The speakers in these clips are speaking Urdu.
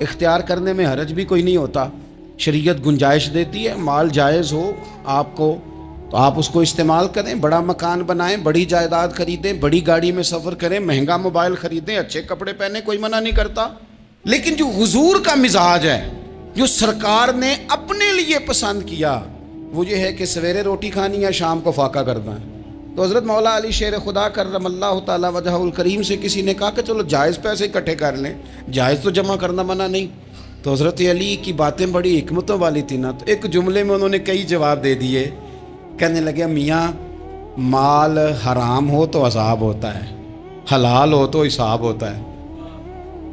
اختیار کرنے میں حرج بھی کوئی نہیں ہوتا، شریعت گنجائش دیتی ہے، مال جائز ہو آپ کو تو آپ اس کو استعمال کریں، بڑا مکان بنائیں، بڑی جائیداد خریدیں، بڑی گاڑی میں سفر کریں، مہنگا موبائل خریدیں، اچھے کپڑے پہنیں، کوئی منع نہیں کرتا۔ لیکن جو حضور کا مزاج ہے، جو سرکار نے اپنے لیے پسند کیا، وہ یہ ہے کہ سویرے روٹی کھانی ہے، شام کو فاقہ کرنا ہے۔ تو حضرت مولا علی شیر خدا کرم اللہ تعالی وجہہ الکریم سے کسی نے کہا کہ چلو جائز پیسے اکٹھے کر لیں، جائز تو جمع کرنا منع نہیں۔ تو حضرت علی کی باتیں بڑی حکمتوں والی تھی نا، تو ایک جملے میں انہوں نے کئی جواب دے دیے۔ کہنے لگے میاں مال حرام ہو تو عذاب ہوتا ہے، حلال ہو تو حساب ہوتا ہے،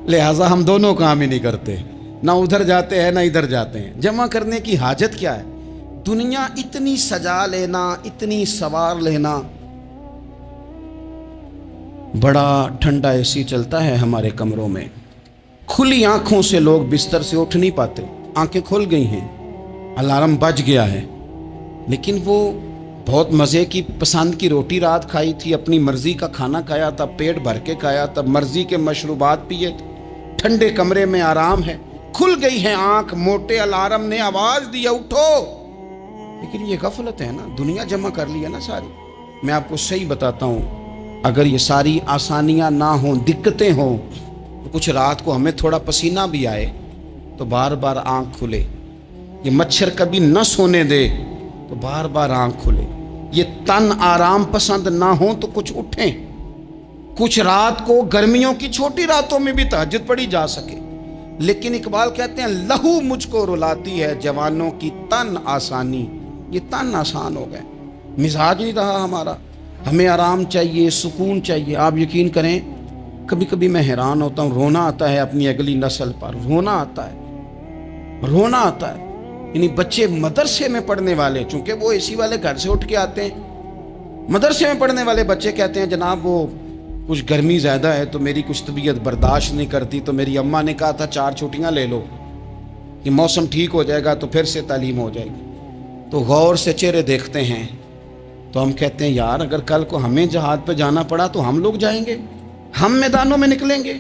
لہٰذا ہم دونوں کام ہی نہیں کرتے، نہ ادھر جاتے ہیں نہ ادھر جاتے ہیں۔ جمع کرنے کی حاجت کیا ہے؟ دنیا اتنی سجا لینا، اتنی سوار لینا، بڑا ٹھنڈا اے سی چلتا ہے ہمارے کمروں میں، کھلی آنکھوں سے لوگ بستر سے اٹھ نہیں پاتے، آنکھیں کھل گئی ہیں، الارم بج گیا ہے، لیکن وہ بہت مزے کی پسند کی روٹی رات کھائی تھی، اپنی مرضی کا کھانا کھایا تھا، پیٹ بھر کے کھایا تھا، مرضی کے مشروبات پیے تھے، ٹھنڈے کمرے میں آرام ہے، کھل گئی ہے آنکھ، موٹے الارم نے آواز دیا اٹھو، لیکن یہ غفلت ہے نا، دنیا جمع کر لی ہے نا ساری۔ میں آپ کو صحیح بتاتا ہوں، اگر یہ ساری آسانیاں نہ ہوں، دقتیں ہوں، تو کچھ رات کو ہمیں تھوڑا پسینہ بھی آئے تو بار بار آنکھ کھلے، یہ مچھر کبھی نہ سونے دے تو بار بار آنکھ کھلے، یہ تن آرام پسند نہ ہوں تو کچھ اٹھیں، کچھ رات کو گرمیوں کی چھوٹی راتوں میں بھی تہجد پڑھی جا سکے۔ لیکن اقبال کہتے ہیں لہو مجھ کو رلاتی ہے جوانوں کی تن آسانی، یہ تن آسان ہو گئے، مزاج نہیں رہا ہمارا، ہمیں آرام چاہیے، سکون چاہیے۔ آپ یقین کریں کبھی کبھی میں حیران ہوتا ہوں، رونا آتا ہے اپنی اگلی نسل پر، رونا آتا ہے، یعنی بچے مدرسے میں پڑھنے والے، چونکہ وہ اے سی والے گھر سے اٹھ کے آتے ہیں، مدرسے میں پڑھنے والے بچے کہتے ہیں جناب وہ کچھ گرمی زیادہ ہے تو میری کچھ طبیعت برداشت نہیں کرتی، تو میری اماں نے کہا تھا 4 چھٹیاں لے لو، یہ موسم ٹھیک ہو جائے گا تو پھر سے تعلیم ہو جائے گی۔ تو غور سے چہرے دیکھتے ہیں تو ہم کہتے ہیں یار اگر کل کو ہمیں جہاد پہ جانا پڑا تو ہم لوگ جائیں گے، ہم میدانوں میں نکلیں گے،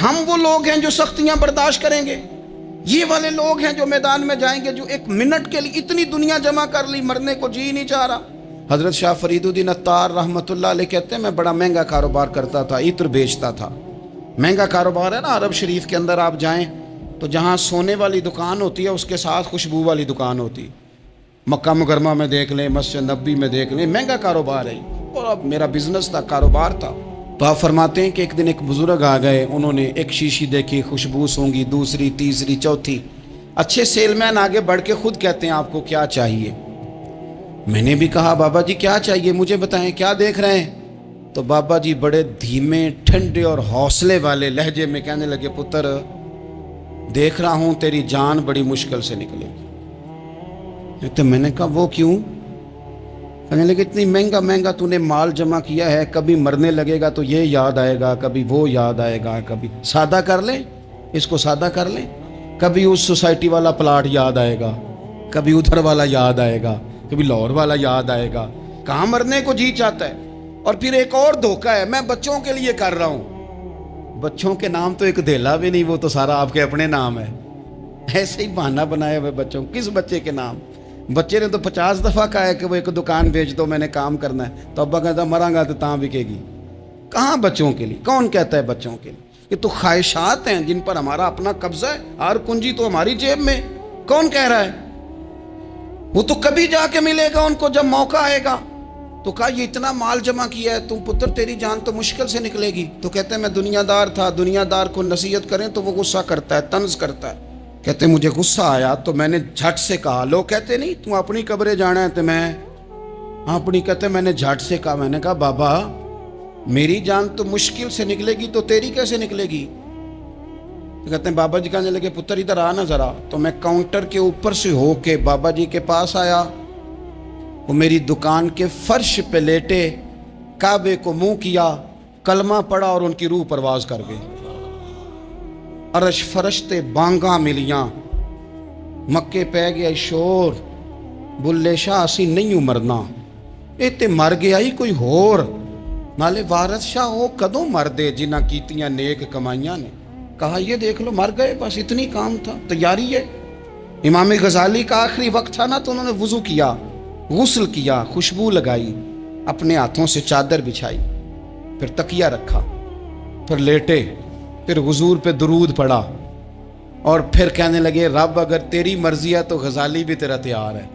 ہم وہ لوگ ہیں جو سختیاں برداشت کریں گے، یہ والے لوگ ہیں جو میدان میں جائیں گے، جو 1 منٹ کے لیے اتنی دنیا جمع کر لی، مرنے کو جی نہیں چاہ رہا۔ حضرت شاہ فرید الدین عطار رحمۃ اللہ علیہ کہتے ہیں میں بڑا مہنگا کاروبار کرتا تھا، عطر بیچتا تھا، مہنگا کاروبار ہے نا، عرب شریف کے اندر آپ جائیں تو جہاں سونے والی دکان ہوتی ہے اس کے ساتھ خوشبو والی دکان ہوتی ہے، مکہ مکرمہ میں دیکھ لیں، مسجد نبوی میں دیکھ لیں، مہنگا کاروبار ہے، اور اب میرا بزنس تھا، کاروبار تھا۔ تو آپ فرماتے ہیں کہ ایک دن ایک بزرگ آ گئے، انہوں نے ایک شیشی دیکھی، خوشبو سونگی، دوسری، تیسری، چوتھی، اچھے سیل مین آگے بڑھ کے خود کہتے ہیں آپ کو کیا چاہیے؟ میں نے بھی کہا بابا جی کیا چاہیے مجھے بتائیں، کیا دیکھ رہے ہیں؟ تو بابا جی بڑے دھیمے، ٹھنڈے اور حوصلے والے لہجے میں کہنے لگے پتر دیکھ رہا ہوں تیری جان بڑی مشکل سے نکلے گی۔ تو میں نے کہا وہ کیوں؟ کہنے لگے اتنی مہنگا تو نے مال جمع کیا ہے، کبھی مرنے لگے گا تو یہ یاد آئے گا، کبھی وہ یاد آئے گا، کبھی سادہ کر لیں، اس کو سادہ کر لیں، کبھی اس سوسائٹی والا پلاٹ یاد آئے گا، کبھی ادھر والا یاد آئے گا، کبھی لاہور والا یاد آئے گا، کہاں مرنے کو جی چاہتا ہے۔ اور پھر ایک اور دھوکہ ہے، میں بچوں کے لیے کر رہا ہوں، بچوں کے نام تو ایک دھیلا بھی نہیں، وہ تو سارا آپ کے اپنے نام ہے، ایسے ہی بہانہ بنایا ہوئے بچوں، کس بچے کے نام؟ بچے نے تو 50 دفعہ کہا ہے کہ وہ ایک دکان بیچ دو، میں نے کام کرنا ہے، تو ابا کہتا مراں گا تو تاں بکے گی۔ کہاں بچوں کے لیے؟ کون کہتا ہے بچوں کے لیے؟ یہ تو خواہشات ہیں جن پر ہمارا اپنا قبضہ ہے، ہر کنجی تو ہماری جیب میں، کون کہہ رہا ہے؟ وہ تو کبھی جا کے ملے گا ان کو جب موقع آئے گا۔ تو کہا یہ اتنا مال جمع کیا ہے تم پتر، تیری جان تو مشکل سے نکلے گی۔ تو کہتے ہیں میں دنیا دار تھا، دنیا دار کو نصیحت کریں تو وہ غصہ کرتا ہے، طنز کرتا ہے۔ کہتے ہیں مجھے غصہ آیا تو میں نے جھٹ سے کہا، لوگ کہتے نہیں تم اپنی قبریں جانا ہے تو میں اپنی، کہتے میں نے جھٹ سے کہا، میں نے کہا بابا میری جان تو مشکل سے نکلے گی تو تیری کیسے نکلے گی؟ کہتے ہیں بابا جی کہنے لگے پتر ادھر آنا ذرا۔ تو میں کاؤنٹر کے اوپر سے ہو کے بابا جی کے پاس آیا، وہ میری دکان کے فرش پہ لیٹے، کعبے کو منہ کیا، کلمہ پڑھا اور ان کی روح پرواز کر گئی۔ عرش فرشتے بانگاں ملیاں، مکے پہ گیا شور، بلے شاہ اسی نہیں مرنا، اے تے مر گیا ہی کوئی ہور، نالے وارث شاہ ہو کدوں مر دے جنہ کیتیاں نیک کمائیاں نے۔ کہا یہ دیکھ لو مر گئے، بس اتنی کام تھا، تیاری ہے۔ امام غزالی کا آخری وقت تھا نا، تو انہوں نے وضو کیا، غسل کیا، خوشبو لگائی، اپنے ہاتھوں سے چادر بچھائی، پھر تکیہ رکھا، پھر لیٹے، پھر حضور پہ درود پڑھا، اور پھر کہنے لگے رب اگر تیری مرضی ہے تو غزالی بھی تیرا تیار ہے۔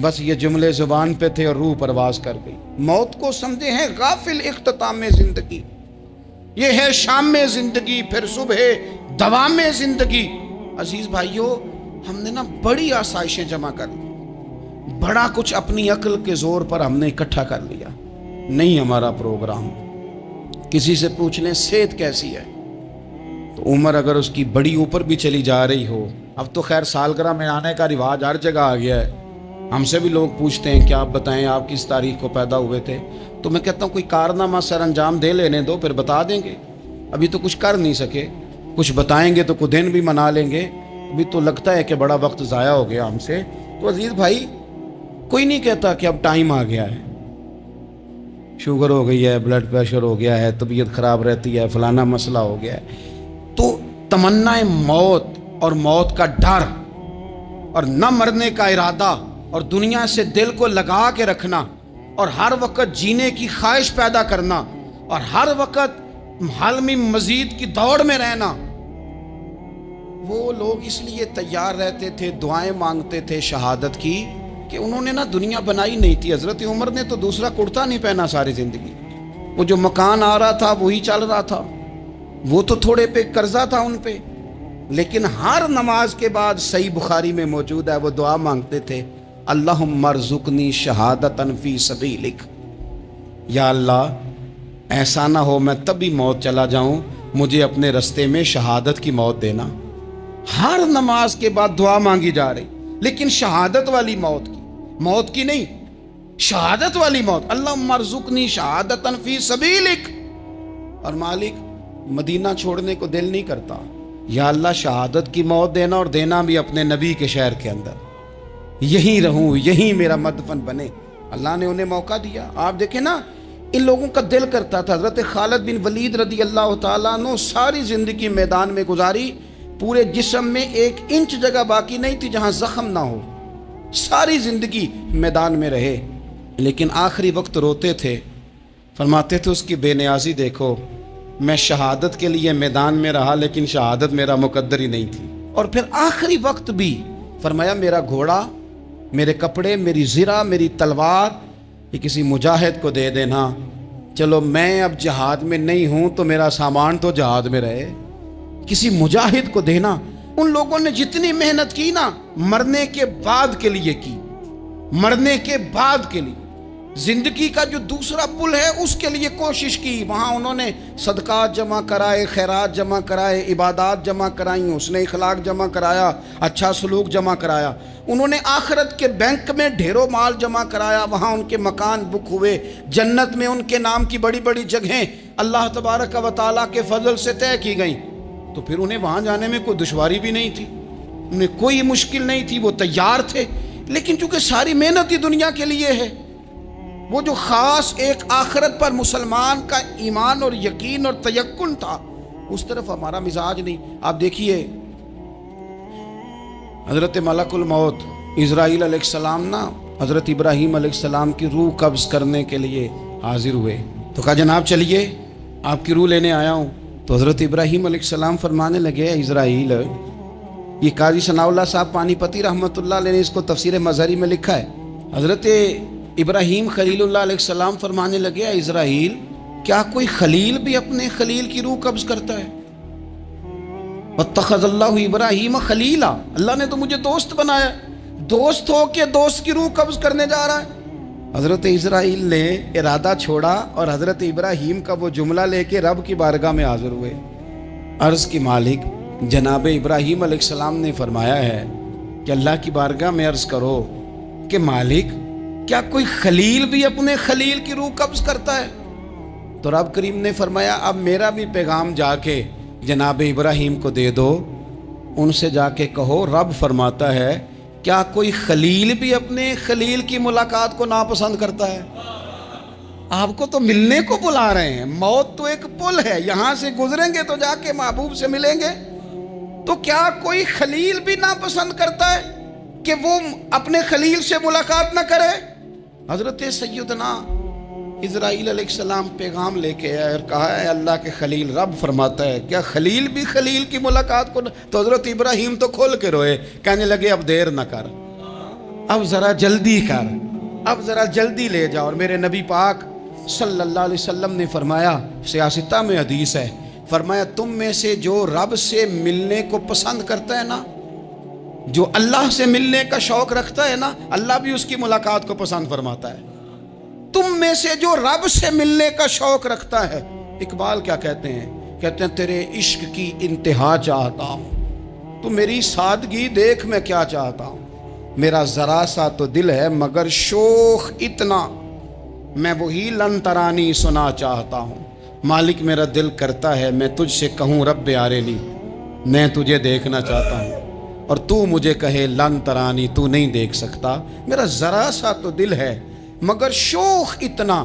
بس یہ جملے زبان پہ تھے اور روح پرواز کر گئی۔ موت کو سمجھے ہیں غافل اختتام زندگی، یہ ہے شام زندگی، پھر صبح دوام زندگی۔ عزیز بھائیو، ہم نے نا بڑی آسائشیں جمع کر لی، بڑا کچھ اپنی عقل کے زور پر ہم نے اکٹھا کر لیا۔ نہیں ہمارا پروگرام، کسی سے پوچھ لیں صحت کیسی ہے، تو عمر اگر اس کی بڑی اوپر بھی چلی جا رہی ہو، اب تو خیر سالگرہ میں آنے کا رواج ہر جگہ آ گیا ہے، ہم سے بھی لوگ پوچھتے ہیں کہ آپ بتائیں آپ کس تاریخ کو پیدا ہوئے تھے، تو میں کہتا ہوں کوئی کارنامہ سر انجام دے لینے دو، پھر بتا دیں گے۔ ابھی تو کچھ کر نہیں سکے، کچھ بتائیں گے تو کوئی دن بھی منا لیں گے، ابھی تو لگتا ہے کہ بڑا وقت ضائع ہو گیا ہم سے۔ تو عزیز بھائی، کوئی نہیں کہتا کہ اب ٹائم آ گیا ہے، شوگر ہو گئی ہے، بلڈ پریشر ہو گیا ہے، طبیعت خراب رہتی ہے، فلانا مسئلہ ہو گیا ہے۔ تو تمنا موت اور موت کا ڈر اور نہ مرنے کا ارادہ اور دنیا سے دل کو لگا کے رکھنا اور ہر وقت جینے کی خواہش پیدا کرنا اور ہر وقت حل میں مزید کی دوڑ میں رہنا، وہ لوگ اس لیے تیار رہتے تھے، دعائیں مانگتے تھے شہادت کی، کہ انہوں نے نا دنیا بنائی نہیں تھی۔ حضرت عمر نے تو دوسرا کرتا نہیں پہنا ساری زندگی، وہ جو مکان آ رہا تھا وہی چل رہا تھا، وہ تو تھوڑے پہ قرضہ تھا ان پہ، لیکن ہر نماز کے بعد صحیح بخاری میں موجود ہے وہ دعا مانگتے تھے، اللہم ارزقنی شہادتا فی سبیلک، یا اللہ ایسا نہ ہو میں تب بھی موت چلا جاؤں، مجھے اپنے رستے میں شہادت کی موت دینا۔ ہر نماز کے بعد دعا مانگی جا رہی، لیکن شہادت والی موت کی نہیں، شہادت والی موت، اللہم ارزقنی شہادتا فی سبیلک۔ اور مالک مدینہ چھوڑنے کو دل نہیں کرتا، یا اللہ شہادت کی موت دینا، اور دینا بھی اپنے نبی کے شہر کے اندر، یہیں رہوں، یہیں میرا مدفن بنے۔ اللہ نے انہیں موقع دیا۔ آپ دیکھیں نا، ان لوگوں کا دل کرتا تھا۔ حضرت خالد بن ولید رضی اللہ تعالیٰ عنہ ساری زندگی میدان میں گزاری، پورے جسم میں 1 انچ جگہ باقی نہیں تھی جہاں زخم نہ ہو، ساری زندگی میدان میں رہے، لیکن آخری وقت روتے تھے، فرماتے تھے اس کی بے نیازی دیکھو، میں شہادت کے لیے میدان میں رہا لیکن شہادت میرا مقدر ہی نہیں تھی۔ اور پھر آخری وقت بھی فرمایا میرا گھوڑا، میرے کپڑے، میری زرہ، میری تلوار یہ کسی مجاہد کو دے دینا، چلو میں اب جہاد میں نہیں ہوں تو میرا سامان تو جہاد میں رہے، کسی مجاہد کو دینا۔ ان لوگوں نے جتنی محنت کی نا مرنے کے بعد کے لیے کی، مرنے کے بعد کے لیے، زندگی کا جو دوسرا پل ہے اس کے لیے کوشش کی، وہاں انہوں نے صدقات جمع کرائے، خیرات جمع کرائے، عبادات جمع کرائیں، حسن اخلاق جمع کرایا، اچھا سلوک جمع کرایا، انہوں نے آخرت کے بینک میں ڈھیروں مال جمع کرایا، وہاں ان کے مکان بک ہوئے، جنت میں ان کے نام کی بڑی بڑی جگہیں اللہ تبارک و تعالیٰ کے فضل سے طے کی گئیں، تو پھر انہیں وہاں جانے میں کوئی دشواری بھی نہیں تھی، انہیں کوئی مشکل نہیں تھی، وہ تیار تھے۔ لیکن چونکہ ساری محنت ہی دنیا کے لیے ہے، وہ جو خاص ایک آخرت پر مسلمان کا ایمان اور یقین اور تیقن تھا، اس طرف ہمارا مزاج نہیں۔ آپ دیکھیے حضرت ملک الموت اسرائیل علیہ السلام نا حضرت ابراہیم علیہ السلام کی روح قبض کرنے کے لیے حاضر ہوئے، تو کہا جناب چلیے آپ کی روح لینے آیا ہوں۔ تو حضرت ابراہیم علیہ السلام فرمانے لگے، اسرائیل، یہ قاضی ثناء اللہ صاحب پانی پتی رحمۃ اللہ علیہ نے اس کو تفسیر مظہری میں لکھا ہے، حضرت ابراہیم خلیل اللہ علیہ السلام فرمانے لگے، اسرائیل کیا کوئی خلیل بھی اپنے خلیل کی روح قبض کرتا ہے؟ واتخذ اللہ ابراہیم خلیلا، اللہ نے تو مجھے دوست بنایا، دوست ہو کے دوست کی روح قبض کرنے جا رہا ہے۔ حضرت اسرائیل نے ارادہ چھوڑا اور حضرت ابراہیم کا وہ جملہ لے کے رب کی بارگاہ میں حاضر ہوئے۔ عرض کی مالک جناب ابراہیم علیہ السلام نے فرمایا ہے کہ اللہ کی بارگاہ میں عرض کرو کہ مالک کیا کوئی خلیل بھی اپنے خلیل کی روح قبض کرتا ہے؟ تو رب کریم نے فرمایا اب میرا بھی پیغام جا کے جناب ابراہیم کو دے دو، ان سے جا کے کہو رب فرماتا ہے کیا کوئی خلیل بھی اپنے خلیل کی ملاقات کو ناپسند کرتا ہے؟ آپ کو تو ملنے کو بلا رہے ہیں. موت تو ایک پل ہے, یہاں سے گزریں گے تو جا کے محبوب سے ملیں گے. تو کیا کوئی خلیل بھی ناپسند کرتا ہے کہ وہ اپنے خلیل سے ملاقات نہ کرے؟ حضرت سیدنا اسرائیل علیہ السلام پیغام لے کے آئے اور کہا ہے اللہ کے خلیل رب فرماتا ہے کیا خلیل بھی خلیل کی ملاقات کو؟ تو حضرت ابراہیم تو کھول کے روئے, کہنے لگے اب دیر نہ کر, اب ذرا جلدی کر, اب ذرا جلدی لے جاؤ. اور میرے نبی پاک صلی اللہ علیہ وسلم نے فرمایا, سیاستہ میں حدیث ہے, فرمایا تم میں سے جو رب سے ملنے کو پسند کرتا ہے نا, جو اللہ سے ملنے کا شوق رکھتا ہے نا, اللہ بھی اس کی ملاقات کو پسند فرماتا ہے. تم میں سے جو رب سے ملنے کا شوق رکھتا ہے, اقبال کیا کہتے ہیں, کہتے ہیں تیرے عشق کی انتہا چاہتا ہوں, تو میری سادگی دیکھ میں کیا چاہتا ہوں. میرا ذرا سا تو دل ہے مگر شوق اتنا, میں وہی لن ترانی سنا چاہتا ہوں. مالک میرا دل کرتا ہے میں تجھ سے کہوں رب آرینی, میں تجھے دیکھنا چاہتا ہوں, اور تو مجھے کہے لن ترانی, تو نہیں دیکھ سکتا. میرا ذرا سا تو دل ہے مگر شوق اتنا,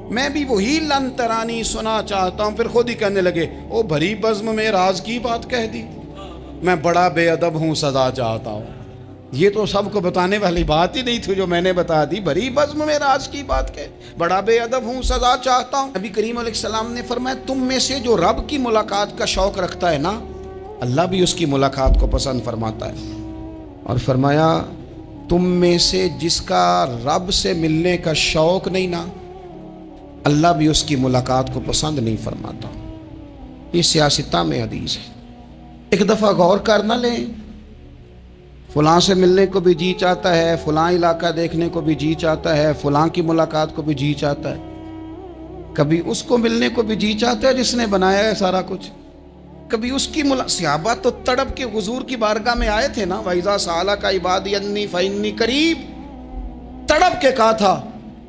میں بھی وہی لن ترانی سنا چاہتا ہوں. پھر خود ہی کہنے لگے او بھری بزم میں راز کی بات کہہ دی, میں بڑا بے ادب ہوں سزا چاہتا ہوں. یہ تو سب کو بتانے والی بات ہی نہیں تھی جو میں نے بتا دی. بھری بزم میں راز کی بات کہ بڑا بے ادب ہوں سزا چاہتا ہوں. نبی کریم علیہ السلام نے فرمایا تم میں سے جو رب کی ملاقات کا شوق رکھتا ہے نا, اللہ بھی اس کی ملاقات کو پسند فرماتا ہے. اور فرمایا تم میں سے جس کا رب سے ملنے کا شوق نہیں نا, اللہ بھی اس کی ملاقات کو پسند نہیں فرماتا. یہ سیاستہ میں حدیث ہے. ایک دفعہ غور کر نہ لیں, فلاں سے ملنے کو بھی جی چاہتا ہے, فلاں علاقہ دیکھنے کو بھی جی چاہتا ہے, فلاں کی ملاقات کو بھی جی چاہتا ہے. کبھی اس کو ملنے کو بھی جی چاہتا ہے جس نے بنایا ہے سارا کچھ, کبھی اس کی صحابہ تو تڑپ کے حضور کی بارگاہ میں آئے تھے نا, وَإِذَا سَأَلَكَ عِبَادِي عَنِّي فَإِنِّي قَرِيبٌ, تڑپ کے کہا تھا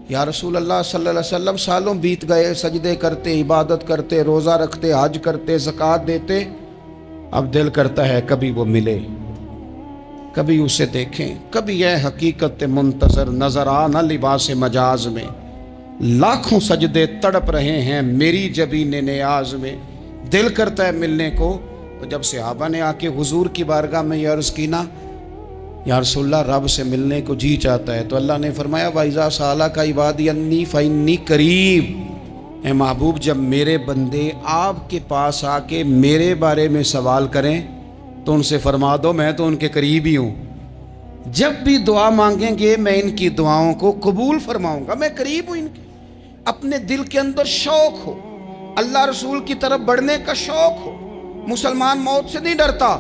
یا رسول اللہ صلی اللہ علیہ وسلم سالوں بیت گئے, سجدے کرتے, عبادت کرتے, روزہ رکھتے, حج کرتے, زکوٰۃ دیتے, اب دل کرتا ہے کبھی وہ ملے, کبھی اسے دیکھیں. کبھی ہے حقیقت منتظر نظر آ نہ لباس مجاز میں, لاکھوں سجدے تڑپ رہے ہیں میری جبین نیاز میں. دل کرتا ہے ملنے کو. تو جب صحابہ نے آ کے حضور کی بارگاہ میں یہ عرض کی نا, یا رسول اللہ رب سے ملنے کو جی چاہتا ہے, تو اللہ نے فرمایا وَإِذَا سَأَلَكَ عِبَادِي عَنِّي فَإِنِّي قَرِيبٌ, اے محبوب جب میرے بندے آپ کے پاس آ کے میرے بارے میں سوال کریں تو ان سے فرما دو میں تو ان کے قریب ہی ہوں. جب بھی دعا مانگیں گے میں ان کی دعاؤں کو قبول فرماؤں گا, میں قریب ہوں ان کے. اپنے دل کے اندر شوق ہو, اللہ رسول کی طرف بڑھنے کا شوق ہو. مسلمان موت سے نہیں ڈرتا,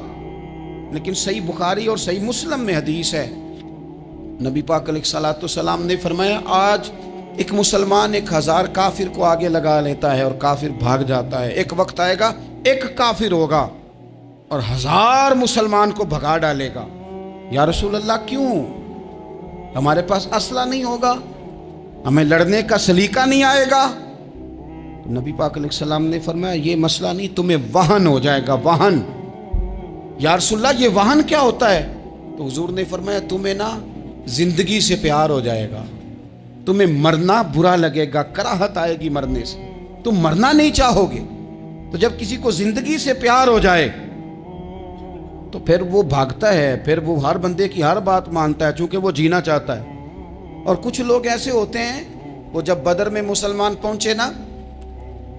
لیکن صحیح بخاری اور صحیح مسلم میں حدیث ہے, نبی پاک علیہ الصلوۃ والسلام نے فرمایا آج ایک مسلمان 1000 کافر کو آگے لگا لیتا ہے اور کافر بھاگ جاتا ہے. ایک وقت آئے گا ایک کافر ہوگا اور 1000 مسلمان کو بھگا ڈالے گا. یا رسول اللہ کیوں؟ ہمارے پاس اسلحہ نہیں ہوگا, ہمیں لڑنے کا سلیقہ نہیں آئے گا. نبی پاک علیہ السلام نے فرمایا یہ مسئلہ نہیں, تمہیں وہن ہو جائے گا, وہن. یا رسول اللہ یہ وہن کیا ہوتا ہے؟ تو حضور نے فرمایا تمہیں نا زندگی سے پیار ہو جائے گا, تمہیں مرنا برا لگے گا, کراہت آئے گی مرنے سے, تم مرنا نہیں چاہو گے. تو جب کسی کو زندگی سے پیار ہو جائے تو پھر وہ بھاگتا ہے, پھر وہ ہر بندے کی ہر بات مانتا ہے چونکہ وہ جینا چاہتا ہے. اور کچھ لوگ ایسے ہوتے ہیں, وہ جب بدر میں مسلمان پہنچے نا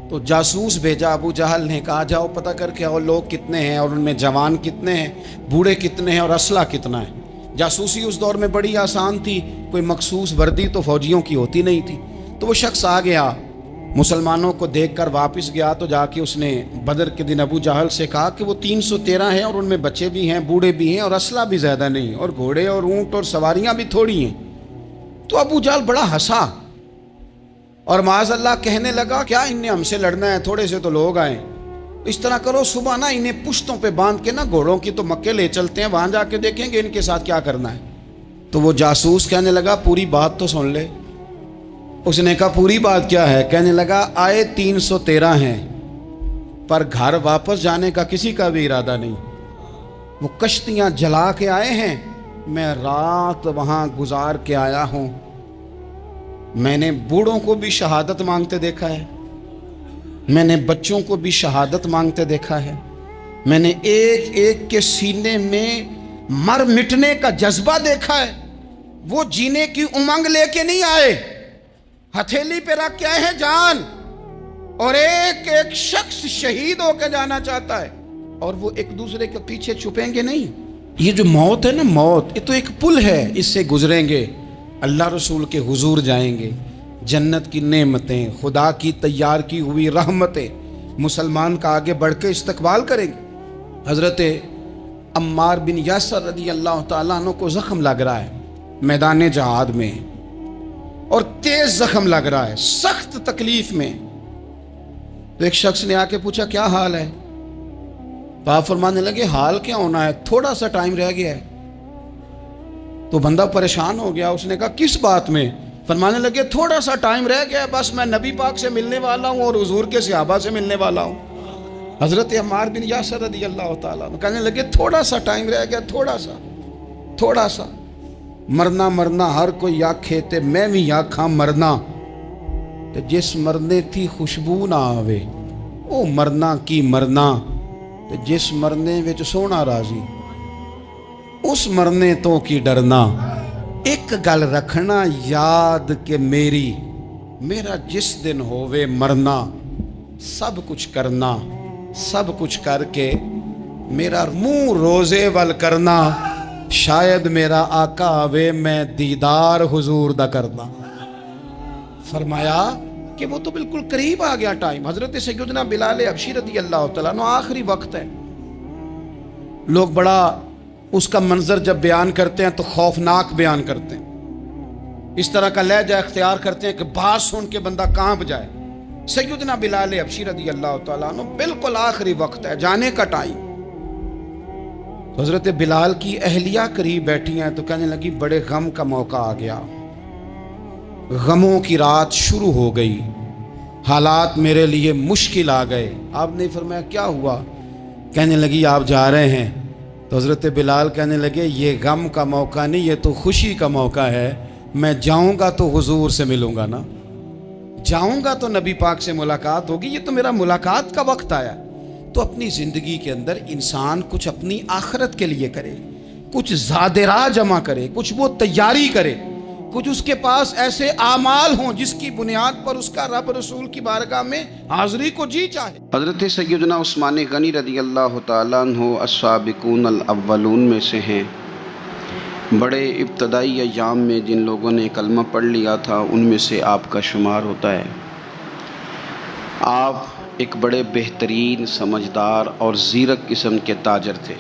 تو جاسوس بھیجا ابو جہل نے, کہا جاؤ پتہ کر کے آؤ لوگ کتنے ہیں اور ان میں جوان کتنے ہیں, بوڑھے کتنے ہیں اور اسلحہ کتنا ہے. جاسوسی اس دور میں بڑی آسان تھی, کوئی مخصوص وردی تو فوجیوں کی ہوتی نہیں تھی. تو وہ شخص آ گیا, مسلمانوں کو دیکھ کر واپس گیا, تو جا کے اس نے بدر کے دن ابو جہل سے کہا کہ وہ 313 ہیں اور ان میں بچے بھی ہیں, بوڑھے بھی ہیں اور اسلحہ بھی زیادہ نہیں, اور گھوڑے اور اونٹ اور سواریاں بھی تھوڑی ہیں. تو ابو جہل بڑا ہنسا اور معاذ اللہ کہنے لگا کیا ان نے ہم سے لڑنا ہے, تھوڑے سے تو لوگ آئیں. اس طرح کرو صبح نا انہیں پشتوں پہ باندھ کے نا گھوڑوں کی تو مکے لے چلتے ہیں, وہاں جا کے دیکھیں گے ان کے ساتھ کیا کرنا ہے. تو وہ جاسوس کہنے لگا پوری بات تو سن لے. اس نے کہا پوری بات کیا ہے؟ کہنے لگا آئے 313 ہیں پر گھر واپس جانے کا کسی کا بھی ارادہ نہیں. وہ کشتیاں جلا کے آئے ہیں, میں رات وہاں گزار کے آیا ہوں, میں نے بوڑھوں کو بھی شہادت مانگتے دیکھا ہے، میں نے بچوں کو بھی شہادت مانگتے دیکھا ہے، میں نے ایک ایک کے سینے میں مر مٹنے کا جذبہ دیکھا ہے۔ وہ جینے کی امنگ لے کے نہیں آئے، ہتھیلی پہ رکھ کے آئے ہیں جان، اور ایک ایک شخص شہید ہو کے جانا چاہتا ہے، اور وہ ایک دوسرے کے پیچھے چھپیں گے نہیں۔ یہ جو موت ہے نا، موت یہ تو ایک پل ہے، اس سے گزریں گے، اللہ رسول کے حضور جائیں گے، جنت کی نعمتیں، خدا کی تیار کی ہوئی رحمتیں مسلمان کا آگے بڑھ کے استقبال کریں گے۔ حضرت عمار بن یاسر رضی اللہ تعالیٰ عنہ کو زخم لگ رہا ہے میدان جہاد میں، اور تیز زخم لگ رہا ہے، سخت تکلیف میں۔ تو ایک شخص نے آ کے پوچھا کیا حال ہے؟ تو آپ فرمانے لگے حال کیا ہونا ہے، تھوڑا سا ٹائم رہ گیا ہے۔ تو بندہ پریشان ہو گیا، اس نے کہا کس بات میں؟ فرمانے لگے تھوڑا سا ٹائم رہ گیا، بس میں نبی پاک سے ملنے والا ہوں اور حضور کے صحابہ سے ملنے والا ہوں۔ حضرت عمار بن یاسر رضی اللہ تعالیٰ عنہ کہنے لگے تھوڑا سا ٹائم رہ گیا، تھوڑا سا مرنا مرنا ہر کوئی آکھے تے میں بھی آکھاں مرنا، تے جس مرنے تھی خوشبو نہ آوے او مرنا کی مرنا، تے جس مرنے وچ سونا راضی اس مرنے تو کی ڈرنا۔ ایک گل رکھنا یاد کہ میرا جس دن ہووے مرنا، سب کچھ کرنا، سب کچھ کر کے میرا منہ روزے ول کرنا، شاید میرا آقا آوے میں دیدار حضور دا کرنا۔ فرمایا کہ وہ تو بالکل قریب آ گیا ٹائم۔ حضرت سیدنا بلال حبشی رضی اللہ تعالیٰ عنہ آخری وقت ہے، لوگ بڑا اس کا منظر جب بیان کرتے ہیں تو خوفناک بیان کرتے ہیں، اس طرح کا لہجہ اختیار کرتے ہیں کہ بات سن کے بندہ کانپ جائے۔ سیدنا بلال حبشی رضی اللہ تعالیٰ عنہ بالکل آخری وقت ہے، جانے کا ٹائم۔ حضرت بلال کی اہلیہ قریب بیٹھی ہیں تو کہنے لگی بڑے غم کا موقع آ گیا، غموں کی رات شروع ہو گئی، حالات میرے لیے مشکل آ گئے۔ آپ نے فرمایا کیا ہوا؟ کہنے لگی آپ جا رہے ہیں؟ تو حضرت بلال کہنے لگے یہ غم کا موقع نہیں، یہ تو خوشی کا موقع ہے، میں جاؤں گا تو حضور سے ملوں گا نا، جاؤں گا تو نبی پاک سے ملاقات ہوگی، یہ تو میرا ملاقات کا وقت آیا۔ تو اپنی زندگی کے اندر انسان کچھ اپنی آخرت کے لیے کرے، کچھ زادراہ جمع کرے، کچھ وہ تیاری کرے، کچھ اس کے پاس ایسے اعمال ہوں جس کی بنیاد پر اس کا رب رسول کی بارگاہ میں حاضری کو جی چاہے۔ حضرت سیدنا عثمان غنی رضی اللہ تعالیٰ عنہ السابقون الاولون میں سے ہیں۔ بڑے ابتدائی ایام میں جن لوگوں نے کلمہ پڑھ لیا تھا ان میں سے آپ کا شمار ہوتا ہے۔ آپ ایک بڑے بہترین سمجھدار اور زیرک قسم کے تاجر تھے۔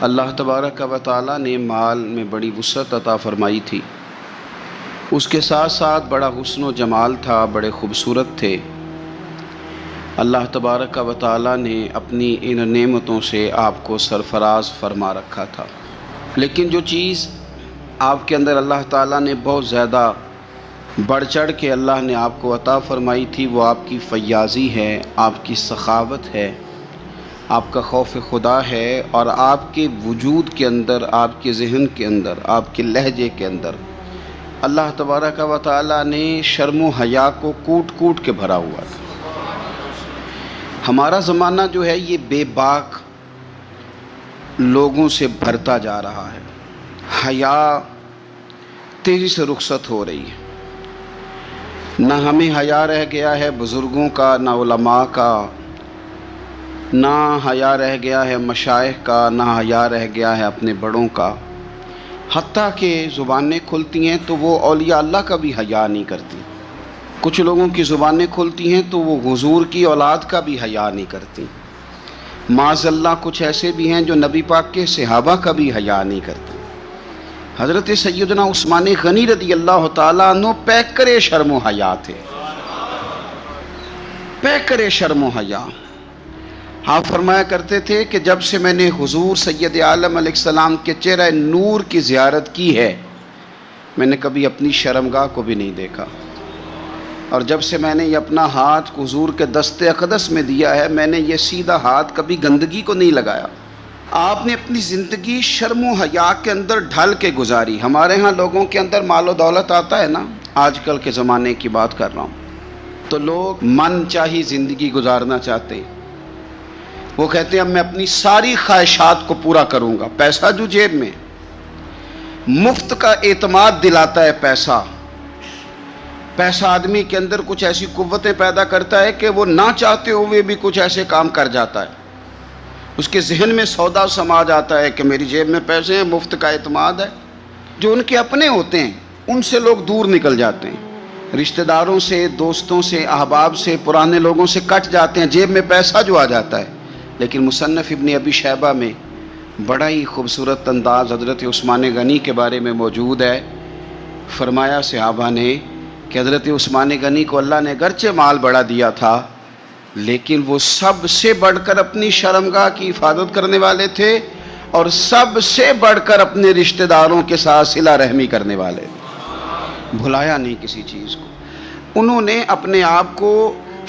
اللہ تبارک و تعالیٰ نے مال میں بڑی وسعت عطا فرمائی تھی، اس کے ساتھ ساتھ بڑا حسن و جمال تھا، بڑے خوبصورت تھے۔ اللہ تبارک و تعالیٰ نے اپنی ان نعمتوں سے آپ کو سرفراز فرما رکھا تھا، لیکن جو چیز آپ کے اندر اللہ تعالیٰ نے بہت زیادہ بڑھ چڑھ کے اللہ نے آپ کو عطا فرمائی تھی وہ آپ کی فیاضی ہے، آپ کی سخاوت ہے، آپ کا خوف خدا ہے، اور آپ کے وجود کے اندر، آپ کے ذہن کے اندر، آپ کے لہجے کے اندر اللہ تبارک و تعالیٰ نے شرم و حیا کو کوٹ کوٹ کے بھرا ہوا تھا۔ ہمارا زمانہ جو ہے یہ بے باک لوگوں سے بھرتا جا رہا ہے، حیا تیزی سے رخصت ہو رہی ہے، نہ ہمیں حیا رہ گیا ہے بزرگوں کا، نہ علماء کا، نہ حیا رہ گیا ہے مشائخ کا، نہ حیا رہ گیا ہے اپنے بڑوں کا، حتیٰ کہ زبانیں کھلتی ہیں تو وہ اولیاء اللہ کا بھی حیا نہیں کرتی، کچھ لوگوں کی زبانیں کھلتی ہیں تو وہ حضور کی اولاد کا بھی حیا نہیں کرتی، معاذ اللہ کچھ ایسے بھی ہیں جو نبی پاک کے صحابہ کا بھی حیا نہیں کرتے۔ حضرت سیدنا عثمان غنی رضی اللہ تعالیٰ عنہ پیکرے شرم و حیا تھے، پیکرے شرم و حیا۔ آپ فرمایا کرتے تھے کہ جب سے میں نے حضور سید عالم علیہ السلام کے چہرہ نور کی زیارت کی ہے میں نے کبھی اپنی شرمگاہ کو بھی نہیں دیکھا، اور جب سے میں نے یہ اپنا ہاتھ حضور کے دست اقدس میں دیا ہے میں نے یہ سیدھا ہاتھ کبھی گندگی کو نہیں لگایا۔ آپ نے اپنی زندگی شرم و حیا کے اندر ڈھل کے گزاری۔ ہمارے ہاں لوگوں کے اندر مال و دولت آتا ہے نا، آج کل کے زمانے کی بات کر رہا ہوں، تو لوگ من چاہی زندگی گزارنا چاہتے ہیں۔ وہ کہتے ہیں اب میں اپنی ساری خواہشات کو پورا کروں گا۔ پیسہ جو جیب میں، مفت کا اعتماد دلاتا ہے پیسہ۔ پیسہ آدمی کے اندر کچھ ایسی قوتیں پیدا کرتا ہے کہ وہ نہ چاہتے ہوئے بھی کچھ ایسے کام کر جاتا ہے۔ اس کے ذہن میں سودا سما جاتا ہے کہ میری جیب میں پیسے ہیں، مفت کا اعتماد ہے۔ جو ان کے اپنے ہوتے ہیں ان سے لوگ دور نکل جاتے ہیں، رشتہ داروں سے، دوستوں سے، احباب سے، پرانے لوگوں سے کٹ جاتے ہیں، جیب میں پیسہ جو آ جاتا ہے۔ لیکن مصنف ابن ابی شیبہ میں بڑا ہی خوبصورت انداز حضرت عثمان غنی کے بارے میں موجود ہے۔ فرمایا صحابہ نے کہ حضرت عثمان غنی کو اللہ نے گرچہ مال بڑا دیا تھا، لیکن وہ سب سے بڑھ کر اپنی شرمگاہ کی حفاظت کرنے والے تھے، اور سب سے بڑھ کر اپنے رشتہ داروں کے ساتھ صلہ رحمی کرنے والے تھے۔ بھلایا نہیں کسی چیز کو۔ انہوں نے اپنے آپ کو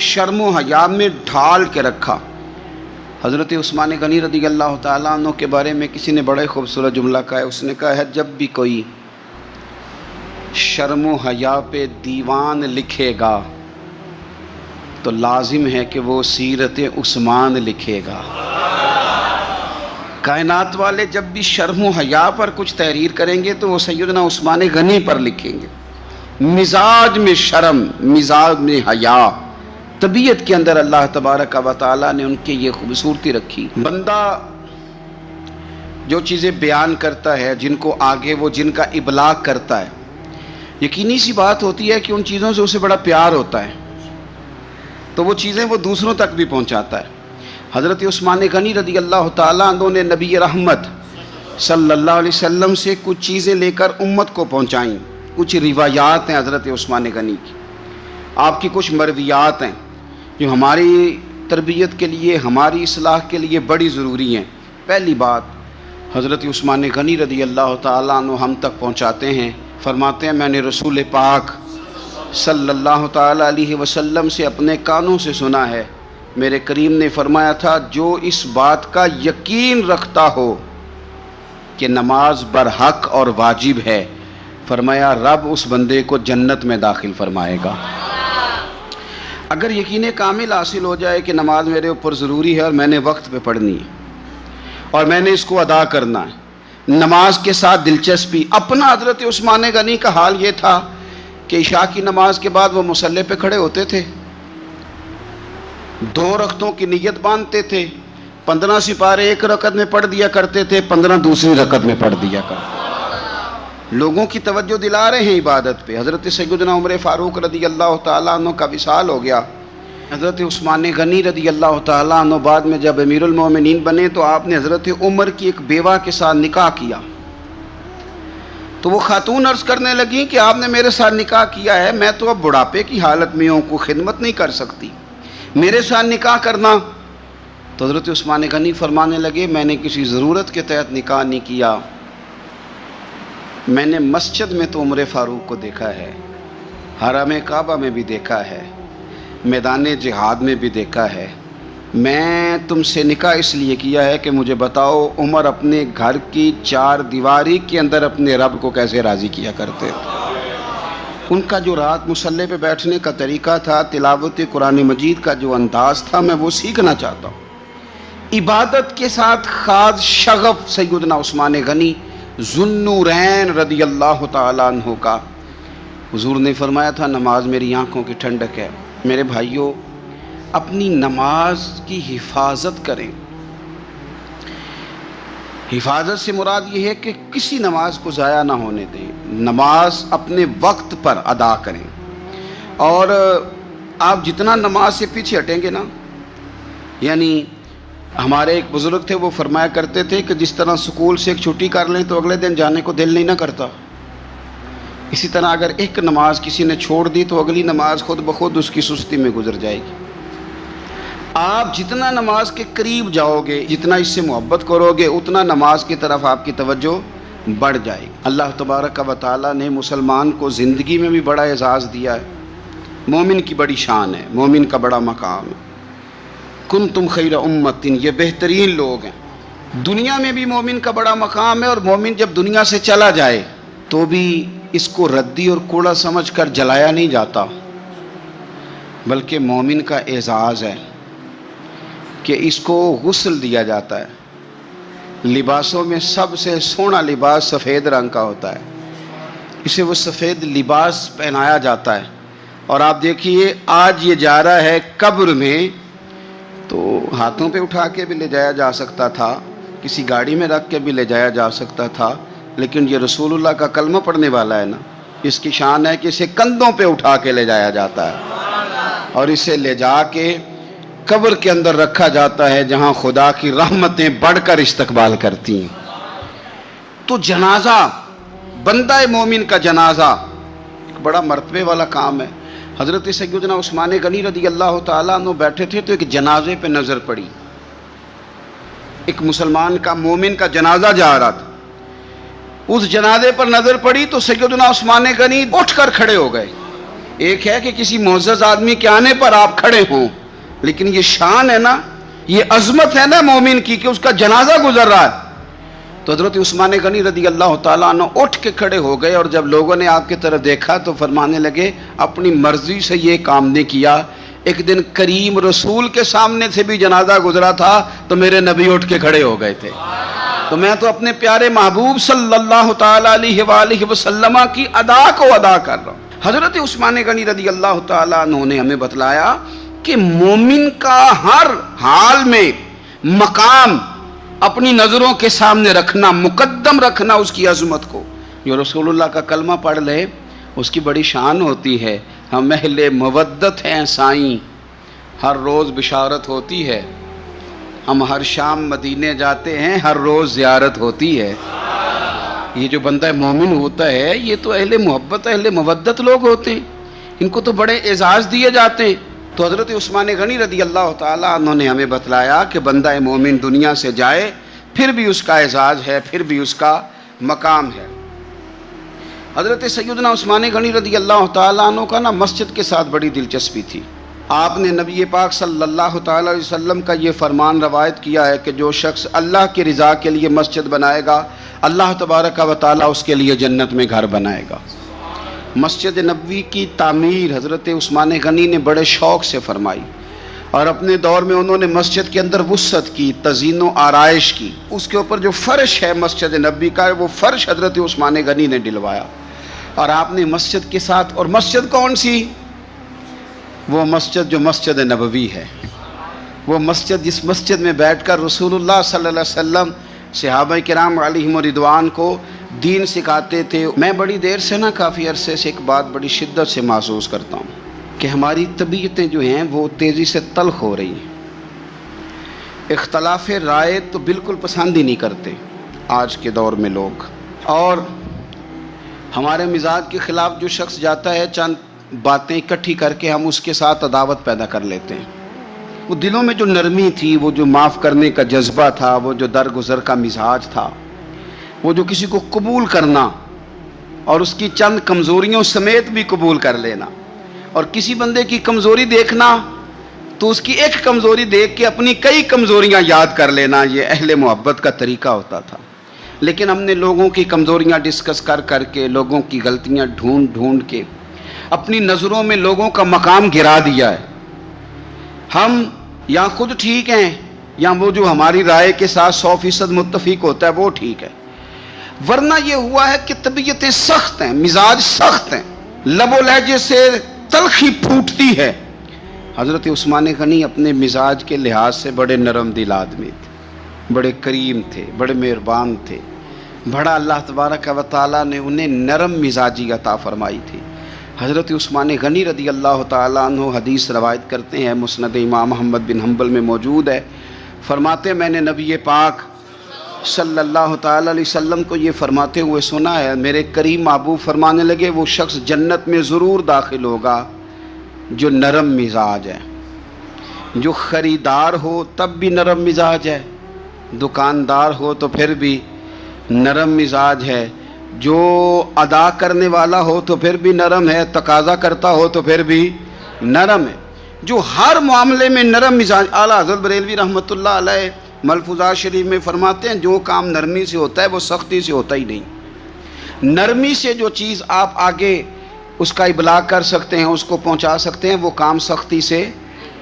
شرم و حیا میں ڈھال کے رکھا۔ حضرت عثمان غنی رضی اللہ تعالیٰ عنہ کے بارے میں کسی نے بڑا خوبصورت جملہ کہا ہے۔ اس نے کہا ہے جب بھی کوئی شرم و حیا پہ دیوان لکھے گا تو لازم ہے کہ وہ سیرت عثمان لکھے گا۔ کائنات والے جب بھی شرم و حیا پر کچھ تحریر کریں گے تو وہ سیدنا عثمان غنی پر لکھیں گے۔ مزاج میں شرم، مزاج میں حیا، طبیعت کے اندر اللہ تبارک و تعالیٰ نے ان کے یہ خوبصورتی رکھی۔ بندہ جو چیزیں بیان کرتا ہے، جن کو آگے وہ جن کا ابلاغ کرتا ہے، یقینی سی بات ہوتی ہے کہ ان چیزوں سے اسے بڑا پیار ہوتا ہے، تو وہ چیزیں وہ دوسروں تک بھی پہنچاتا ہے۔ حضرت عثمان غنی رضی اللہ تعالیٰ عنہ نے نبی رحمت صلی اللہ علیہ وسلم سے کچھ چیزیں لے کر امت کو پہنچائیں۔ کچھ روایات ہیں حضرت عثمان غنی کی، آپ کی کچھ مرویات ہیں جو ہماری تربیت کے لیے، ہماری اصلاح کے لیے بڑی ضروری ہیں۔ پہلی بات، حضرت عثمان غنی رضی اللہ تعالیٰ عنہ ہم تک پہنچاتے ہیں، فرماتے ہیں میں نے رسول پاک صلی اللہ تعالیٰ علیہ وسلم سے اپنے کانوں سے سنا ہے، میرے کریم نے فرمایا تھا جو اس بات کا یقین رکھتا ہو کہ نماز برحق اور واجب ہے، فرمایا رب اس بندے کو جنت میں داخل فرمائے گا۔ اگر یقین کامل حاصل ہو جائے کہ نماز میرے اوپر ضروری ہے اور میں نے وقت پہ پڑھنی ہے اور میں نے اس کو ادا کرنا ہے، نماز کے ساتھ دلچسپی۔ اپنا حضرت عثمان غنی کا حال یہ تھا کہ عشاء کی نماز کے بعد وہ مصلی پہ کھڑے ہوتے تھے، 2 رکعتوں کی نیت باندھتے تھے، 15 سپارے ایک رکعت میں پڑھ دیا کرتے تھے، 15 دوسری رکعت میں پڑھ دیا کرتے تھے۔ لوگوں کی توجہ دلا رہے ہیں عبادت پہ۔ حضرت سیدنا عمر فاروق رضی اللہ تعالیٰ عنہ کا وصال ہو گیا۔ حضرت عثمان غنی رضی اللہ تعالیٰ عنہ بعد میں جب امیر المومنین بنے تو آپ نے حضرت عمر کی ایک بیوہ کے ساتھ نکاح کیا، تو وہ خاتون عرض کرنے لگیں کہ آپ نے میرے ساتھ نکاح کیا ہے، میں تو اب بڑھاپے کی حالت میں ہوں، کوئی خدمت نہیں کر سکتی، میرے ساتھ نکاح کرنا۔ تو حضرت عثمان غنی فرمانے لگے میں نے کسی ضرورت کے تحت نکاح نہیں کیا، میں نے مسجد میں تو عمر فاروق کو دیکھا ہے، حرم کعبہ میں بھی دیکھا ہے، میدان جہاد میں بھی دیکھا ہے، میں تم سے نکاح اس لیے کیا ہے کہ مجھے بتاؤ عمر اپنے گھر کی 4 دیواری کے اندر اپنے رب کو کیسے راضی کیا کرتے تھے۔ ان کا جو رات مصلی پہ بیٹھنے کا طریقہ تھا، تلاوت قرآن مجید کا جو انداز تھا، میں وہ سیکھنا چاہتا ہوں۔ عبادت کے ساتھ خاص شغف سیدنا عثمان غنی ذوالنورین رضی اللہ تعالیٰ عنہ کا۔ حضور نے فرمایا تھا نماز میری آنکھوں کی ٹھنڈک ہے۔ میرے بھائیوں، اپنی نماز کی حفاظت کریں۔ حفاظت سے مراد یہ ہے کہ کسی نماز کو ضائع نہ ہونے دیں، نماز اپنے وقت پر ادا کریں۔ اور آپ جتنا نماز سے پیچھے ہٹیں گے نا، یعنی ہمارے ایک بزرگ تھے، وہ فرمایا کرتے تھے کہ جس طرح سکول سے ایک چھٹی کر لیں تو اگلے دن جانے کو دل نہیں نہ کرتا، اسی طرح اگر ایک نماز کسی نے چھوڑ دی تو اگلی نماز خود بخود اس کی سستی میں گزر جائے گی۔ آپ جتنا نماز کے قریب جاؤ گے، جتنا اس سے محبت کرو گے، اتنا نماز کی طرف آپ کی توجہ بڑھ جائے گی۔ اللہ تبارک و تعالیٰ نے مسلمان کو زندگی میں بھی بڑا اعزاز دیا ہے، مومن کی بڑی شان ہے، مومن کا بڑا مقام ہے۔ کنتم خیر امت، یہ بہترین لوگ ہیں۔ دنیا میں بھی مومن کا بڑا مقام ہے، اور مومن جب دنیا سے چلا جائے تو تو بھی اس کو ردی اور کوڑا سمجھ کر جلایا نہیں جاتا، بلکہ مومن کا اعزاز ہے کہ اس کو غسل دیا جاتا ہے۔ لباسوں میں سب سے سونا لباس سفید رنگ کا ہوتا ہے، اسے وہ سفید لباس پہنایا جاتا ہے۔ اور آپ دیکھیے آج یہ جا رہا ہے قبر میں، تو ہاتھوں پہ اٹھا کے بھی لے جایا جا سکتا تھا، کسی گاڑی میں رکھ کے بھی لے جایا جا سکتا تھا، لیکن یہ رسول اللہ کا کلمہ پڑھنے والا ہے نا، اس کی شان ہے کہ اسے کندھوں پہ اٹھا کے لے جایا جاتا ہے اور اسے لے جا کے قبر کے اندر رکھا جاتا ہے، جہاں خدا کی رحمتیں بڑھ کر استقبال کرتی ہیں۔ تو جنازہ، بندہ مومن کا جنازہ ایک بڑا مرتبے والا کام ہے۔ حضرت سیدنا عثمان غنی رضی اللہ تعالیٰ عنہ بیٹھے تھے تو ایک جنازے پہ نظر پڑی، ایک مسلمان کا، مومن کا جنازہ جا رہا تھا۔ اس جنازے پر نظر پڑی تو سیدنا عثمان غنی اٹھ کر کھڑے ہو گئے۔ ایک ہے کہ کسی معزز آدمی کے آنے پر آپ کھڑے ہوں، لیکن یہ شان ہے نا، یہ عظمت ہے نا مومن کی کہ اس کا جنازہ گزر رہا ہے۔ تو حضرت عثمان غنی رضی اللہ تعالیٰ عنہ اٹھ کے کھڑے ہو گئے، اور جب لوگوں نے آپ کی طرف دیکھا تو فرمانے لگے اپنی مرضی سے یہ کام نہیں کیا، ایک دن کریم رسول کے سامنے سے بھی جنازہ گزرا تھا تو میرے نبی اٹھ کے کھڑے ہو گئے تھے، تو میں تو اپنے پیارے محبوب صلی اللہ تعالیٰ علیہ وآلہ وسلم کی ادا کو ادا کر رہا ہوں۔ حضرت عثمان غنی رضی اللہ تعالیٰ عنہ نے ہمیں بتلایا کہ مومن کا ہر حال میں مقام اپنی نظروں کے سامنے رکھنا، مقدم رکھنا اس کی عظمت کو۔ جو رسول اللہ کا کلمہ پڑھ لے اس کی بڑی شان ہوتی ہے۔ ہم اہل مودت ہیں سائیں، ہر روز بشارت ہوتی ہے، ہم ہر شام مدینے جاتے ہیں، ہر روز زیارت ہوتی ہے۔ یہ جو بندہ مومن ہوتا ہے یہ تو اہل محبت، اہل مودت لوگ ہوتے ہیں، ان کو تو بڑے اعزاز دیے جاتے ہیں۔ تو حضرت عثمان غنی رضی اللہ تعالیٰ عنہ نے ہمیں بتلایا کہ بندہ مومن دنیا سے جائے پھر بھی اس کا اعزاز ہے، پھر بھی اس کا مقام ہے۔ حضرت سیدنا عثمان غنی رضی اللہ تعالیٰ عنہ کا نا مسجد کے ساتھ بڑی دلچسپی تھی۔ آپ نے نبی پاک صلی اللہ تعالیٰ علیہ وسلم کا یہ فرمان روایت کیا ہے کہ جو شخص اللہ کی رضا کے لیے مسجد بنائے گا، اللہ تبارک و تعالیٰ اس کے لیے جنت میں گھر بنائے گا۔ مسجد نبوی کی تعمیر حضرت عثمان غنی نے بڑے شوق سے فرمائی، اور اپنے دور میں انہوں نے مسجد کے اندر وسعت کی، تزئین و آرائش کی۔ اس کے اوپر جو فرش ہے مسجد نبوی کا، وہ فرش حضرت عثمان غنی نے ڈلوایا، اور آپ نے مسجد کے ساتھ، اور مسجد کون سی؟ وہ مسجد جو مسجد نبوی ہے، وہ مسجد جس مسجد میں بیٹھ کر رسول اللہ صلی اللہ علیہ وسلم صحابہ کرام علیہم رضوان کو دین سکھاتے تھے۔ میں بڑی دیر سے نا، کافی عرصے سے ایک بات بڑی شدت سے محسوس کرتا ہوں کہ ہماری طبیعتیں جو ہیں وہ تیزی سے تلخ ہو رہی ہیں۔ اختلاف رائے تو بالکل پسند ہی نہیں کرتے آج کے دور میں لوگ، اور ہمارے مزاج کے خلاف جو شخص جاتا ہے چند باتیں اکٹھی کر کے ہم اس کے ساتھ عداوت پیدا کر لیتے ہیں۔ وہ دلوں میں جو نرمی تھی، وہ جو معاف کرنے کا جذبہ تھا، وہ جو درگزر کا مزاج تھا، وہ جو کسی کو قبول کرنا اور اس کی چند کمزوریوں سمیت بھی قبول کر لینا، اور کسی بندے کی کمزوری دیکھنا تو اس کی ایک کمزوری دیکھ کے اپنی کئی کمزوریاں یاد کر لینا، یہ اہل محبت کا طریقہ ہوتا تھا۔ لیکن ہم نے لوگوں کی کمزوریاں ڈسکس کر کے، لوگوں کی غلطیاں ڈھونڈ کے اپنی نظروں میں لوگوں کا مقام گرا دیا ہے۔ ہم یا خود ٹھیک ہیں یا وہ جو ہماری رائے کے ساتھ 100% متفق ہوتا ہے وہ ٹھیک ہے، ورنہ یہ ہوا ہے کہ طبیعتیں سخت ہیں، مزاج سخت ہیں، لب و لہجے سے تلخی پھوٹتی ہے۔ حضرت عثمان غنی اپنے مزاج کے لحاظ سے بڑے نرم دل آدمی تھے، بڑے کریم تھے، بڑے مہربان تھے، بڑا اللہ تبارک و تعالیٰ نے انہیں نرم مزاجی عطا فرمائی تھی۔ حضرت عثمان غنی رضی اللہ تعالیٰ عنہ حدیث روایت کرتے ہیں، مسند امام محمد بن حنبل میں موجود ہے، فرماتے میں نے نبی پاک صلی اللہ تعالیٰ علیہ وسلم کو یہ فرماتے ہوئے سنا ہے، میرے کریم محبوب فرمانے لگے وہ شخص جنت میں ضرور داخل ہوگا جو نرم مزاج ہے، جو خریدار ہو تب بھی نرم مزاج ہے، دکاندار ہو تو پھر بھی نرم مزاج ہے، جو ادا کرنے والا ہو تو پھر بھی نرم ہے، تقاضا کرتا ہو تو پھر بھی نرم ہے، جو ہر معاملے میں نرم مزاج۔ اعلیٰ حضرت بریلوی رحمۃ اللہ علیہ ملفوظات شریف میں فرماتے ہیں جو کام نرمی سے ہوتا ہے وہ سختی سے ہوتا ہی نہیں۔ نرمی سے جو چیز آپ آگے اس کا ابلاغ کر سکتے ہیں، اس کو پہنچا سکتے ہیں، وہ کام سختی سے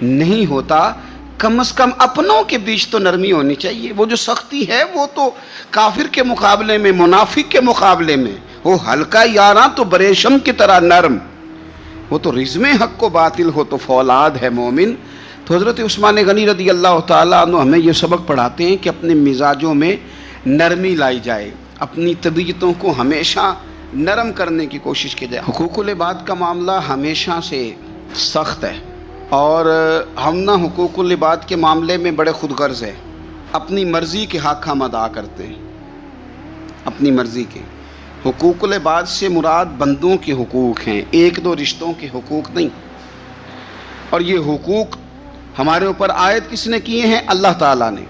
نہیں ہوتا۔ کم از کم اپنوں کے بیچ تو نرمی ہونی چاہیے۔ وہ جو سختی ہے وہ تو کافر کے مقابلے میں، منافق کے مقابلے میں، وہ ہلکا یاراں تو بریشم کی طرح نرم، وہ تو رزم حق کو باطل ہو تو فولاد ہے مومن۔ تو حضرت عثمان غنی رضی اللہ تعالیٰ عنہ ہمیں یہ سبق پڑھاتے ہیں کہ اپنے مزاجوں میں نرمی لائی جائے، اپنی طبیعتوں کو ہمیشہ نرم کرنے کی کوشش کی جائے۔ حقوق العباد کا معاملہ ہمیشہ سے سخت ہے، اور ہم نہ حقوق العباد کے معاملے میں بڑے خود غرض ہیں۔ اپنی مرضی کے حق ہم ادا کرتے ہیں، اپنی مرضی کے۔ حقوق العباد سے مراد بندوں کے حقوق ہیں، ایک دو رشتوں کے حقوق نہیں۔ اور یہ حقوق ہمارے اوپر عائد کس نے کیے ہیں؟ اللہ تعالیٰ نے۔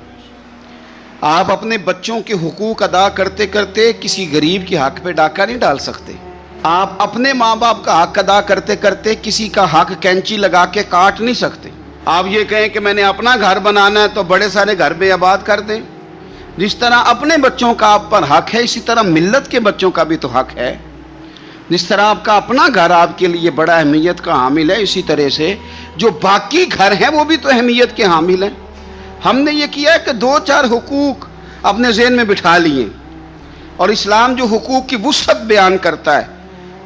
آپ اپنے بچوں کے حقوق ادا کرتے کرتے کسی غریب کے حق پہ ڈاکہ نہیں ڈال سکتے۔ آپ اپنے ماں باپ کا حق ادا کرتے کرتے کسی کا حق کینچی لگا کے کاٹ نہیں سکتے۔ آپ یہ کہیں کہ میں نے اپنا گھر بنانا ہے تو بڑے سارے گھر بے آباد کر دیں۔ جس طرح اپنے بچوں کا آپ پر حق ہے، اسی طرح ملت کے بچوں کا بھی تو حق ہے۔ جس طرح آپ کا اپنا گھر آپ کے لیے بڑا اہمیت کا حامل ہے، اسی طرح سے جو باقی گھر ہیں وہ بھی تو اہمیت کے حامل ہیں۔ ہم نے یہ کیا ہے کہ دو چار حقوق اپنے ذہن میں بٹھا لیے، اور اسلام جو حقوق کی وسعت بیان کرتا ہے،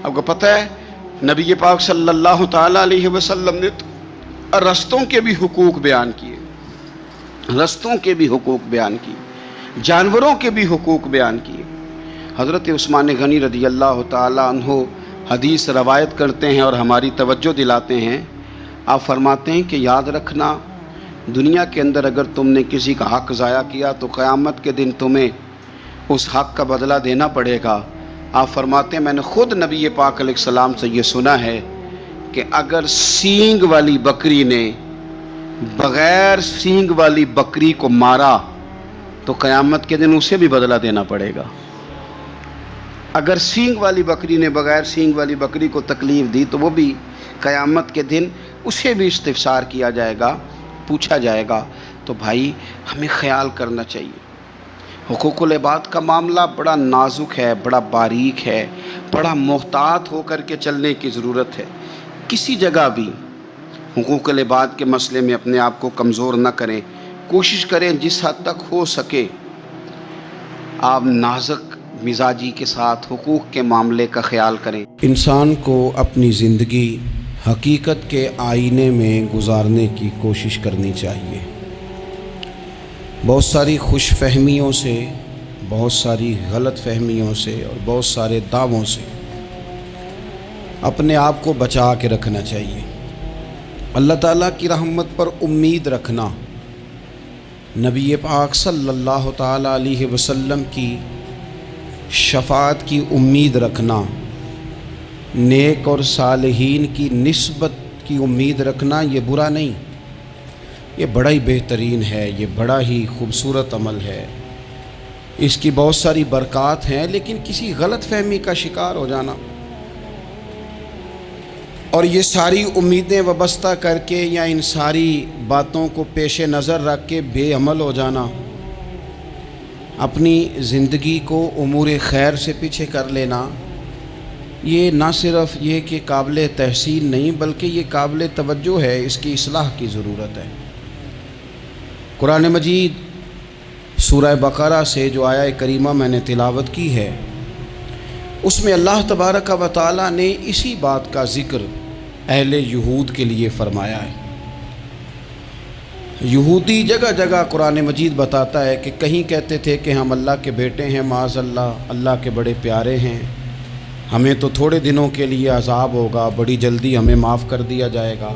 آپ کو پتہ ہے نبی پاک صلی اللہ تعالیٰ علیہ وسلم نے رستوں کے بھی حقوق بیان کیے، رستوں کے بھی حقوق بیان کیے، جانوروں کے بھی حقوق بیان کیے۔ حضرت عثمان غنی رضی اللہ تعالیٰ عنہ حدیث روایت کرتے ہیں اور ہماری توجہ دلاتے ہیں۔ آپ فرماتے ہیں کہ یاد رکھنا، دنیا کے اندر اگر تم نے کسی کا حق ضائع کیا تو قیامت کے دن تمہیں اس حق کا بدلہ دینا پڑے گا۔ آپ فرماتے ہیں میں نے خود نبی پاک علیہ السلام سے یہ سنا ہے کہ اگر سینگ والی بکری نے بغیر سینگ والی بکری کو مارا تو قیامت کے دن اسے بھی بدلہ دینا پڑے گا۔ اگر سینگ والی بکری نے بغیر سینگ والی بکری کو تکلیف دی تو وہ بھی قیامت کے دن اسے بھی استفسار کیا جائے گا، پوچھا جائے گا۔ تو بھائی ہمیں خیال کرنا چاہیے۔ حقوق العباد کا معاملہ بڑا نازک ہے، بڑا باریک ہے، بڑا محتاط ہو کر کے چلنے کی ضرورت ہے۔ کسی جگہ بھی حقوق العباد کے مسئلے میں اپنے آپ کو کمزور نہ کریں، کوشش کریں جس حد تک ہو سکے آپ نازک مزاجی کے ساتھ حقوق کے معاملے کا خیال کریں۔ انسان کو اپنی زندگی حقیقت کے آئینے میں گزارنے کی کوشش کرنی چاہیے۔ بہت ساری خوش فہمیوں سے، بہت ساری غلط فہمیوں سے اور بہت سارے دعووں سے اپنے آپ کو بچا کے رکھنا چاہیے۔ اللہ تعالیٰ کی رحمت پر امید رکھنا، نبی پاک صلی اللہ تعالیٰ علیہ وسلم کی شفاعت کی امید رکھنا، نیک اور صالحین کی نسبت کی امید رکھنا، یہ برا نہیں، یہ بڑا ہی بہترین ہے، یہ بڑا ہی خوبصورت عمل ہے، اس کی بہت ساری برکات ہیں۔ لیکن کسی غلط فہمی کا شکار ہو جانا اور یہ ساری امیدیں وابستہ کر کے یا ان ساری باتوں کو پیش نظر رکھ کے بے عمل ہو جانا، اپنی زندگی کو امور خیر سے پیچھے کر لینا، یہ نہ صرف یہ کہ قابل تحسین نہیں بلکہ یہ قابل توجہ ہے، اس کی اصلاح کی ضرورت ہے۔ قرآن مجید سورہ بقرہ سے جو آیہ کریمہ میں نے تلاوت کی ہے، اس میں اللہ تبارک و تعالیٰ نے اسی بات کا ذکر اہل یہود کے لیے فرمایا ہے۔ یہودی جگہ جگہ قرآن مجید بتاتا ہے کہ کہیں کہتے تھے کہ ہم اللہ کے بیٹے ہیں، معاذ اللہ، اللہ کے بڑے پیارے ہیں، ہمیں تو تھوڑے دنوں کے لیے عذاب ہوگا، بڑی جلدی ہمیں معاف کر دیا جائے گا۔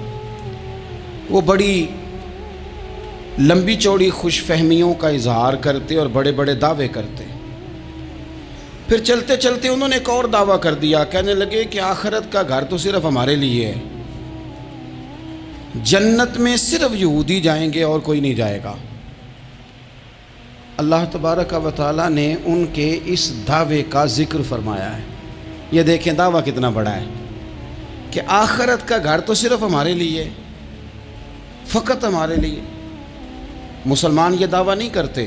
وہ بڑی لمبی چوڑی خوش فہمیوں کا اظہار کرتے اور بڑے بڑے دعوے کرتے۔ پھر چلتے چلتے انہوں نے ایک اور دعویٰ کر دیا، کہنے لگے کہ آخرت کا گھر تو صرف ہمارے لیے ہے، جنت میں صرف یہودی جائیں گے اور کوئی نہیں جائے گا۔ اللہ تبارک و تعالیٰ نے ان کے اس دعوے کا ذکر فرمایا ہے۔ یہ دیکھیں دعویٰ کتنا بڑا ہے کہ آخرت کا گھر تو صرف ہمارے لیے، فقط ہمارے لیے۔ مسلمان یہ دعویٰ نہیں کرتے،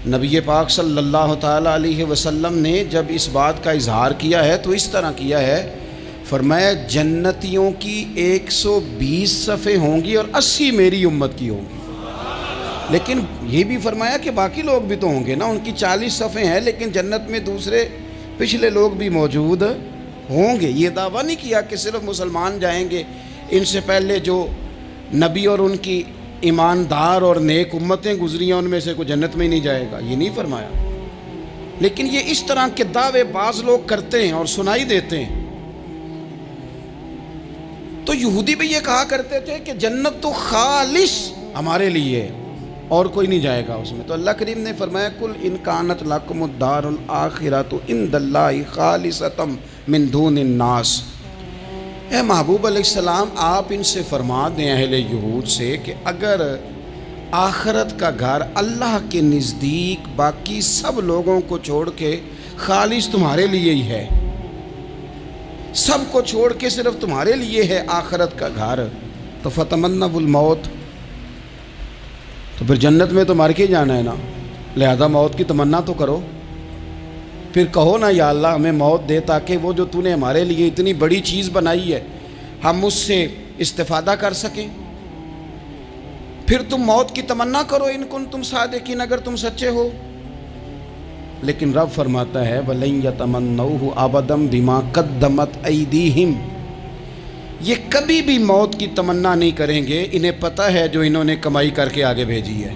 نبی پاک صلی اللہ تعالیٰ علیہ وسلم نے جب اس بات کا اظہار کیا ہے تو اس طرح کیا ہے، فرمایا جنتیوں کی 120 صفیں ہوں گی اور 80 میری امت کی ہوں گی۔ لیکن یہ بھی فرمایا کہ باقی لوگ بھی تو ہوں گے نا، ان کی 40 صفیں ہیں لیکن جنت میں دوسرے پچھلے لوگ بھی موجود ہوں گے۔ یہ دعویٰ نہیں کیا کہ صرف مسلمان جائیں گے، ان سے پہلے جو نبی اور ان کی ایماندار اور نیک امتیں گزری ہیں ان میں سے کوئی جنت میں نہیں جائے گا، یہ نہیں فرمایا۔ لیکن یہ اس طرح کے دعوے بعض لوگ کرتے ہیں اور سنائی دیتے ہیں۔ تو یہودی بھی یہ کہا کرتے تھے کہ جنت تو خالص ہمارے لیے ہے اور کوئی نہیں جائے گا اس میں۔ تو اللہ کریم نے فرمایا کل ان کانت لکم الدار الآخرۃ عند اللہ خالصۃ من دون الناس، اے محبوب علیہ السلام آپ ان سے فرما دیں اہل یہود سے کہ اگر آخرت کا گھر اللہ کے نزدیک باقی سب لوگوں کو چھوڑ کے خالص تمہارے لیے ہی ہے، سب کو چھوڑ کے صرف تمہارے لیے ہے آخرت کا گھر، تو فتمنوا الموت، تو پھر جنت میں تو مر کے جانا ہے نا، لہذا موت کی تمنا تو کرو۔ پھر کہو نا یا اللہ ہمیں موت دے تاکہ وہ جو تو نے ہمارے لیے اتنی بڑی چیز بنائی ہے ہم اس سے استفادہ کر سکیں۔ پھر تم موت کی تمنا کرو ان کنتم صادقین، اگر تم سچے ہو۔ لیکن رب فرماتا ہے وَلَن يَتَمَنَّوْهُ أَبَدًا بِمَا قَدَّمَتْ أَيْدِيهِمْ، یہ کبھی بھی موت کی تمنا نہیں کریں گے، انہیں پتہ ہے جو انہوں نے کمائی کر کے آگے بھیجی ہے۔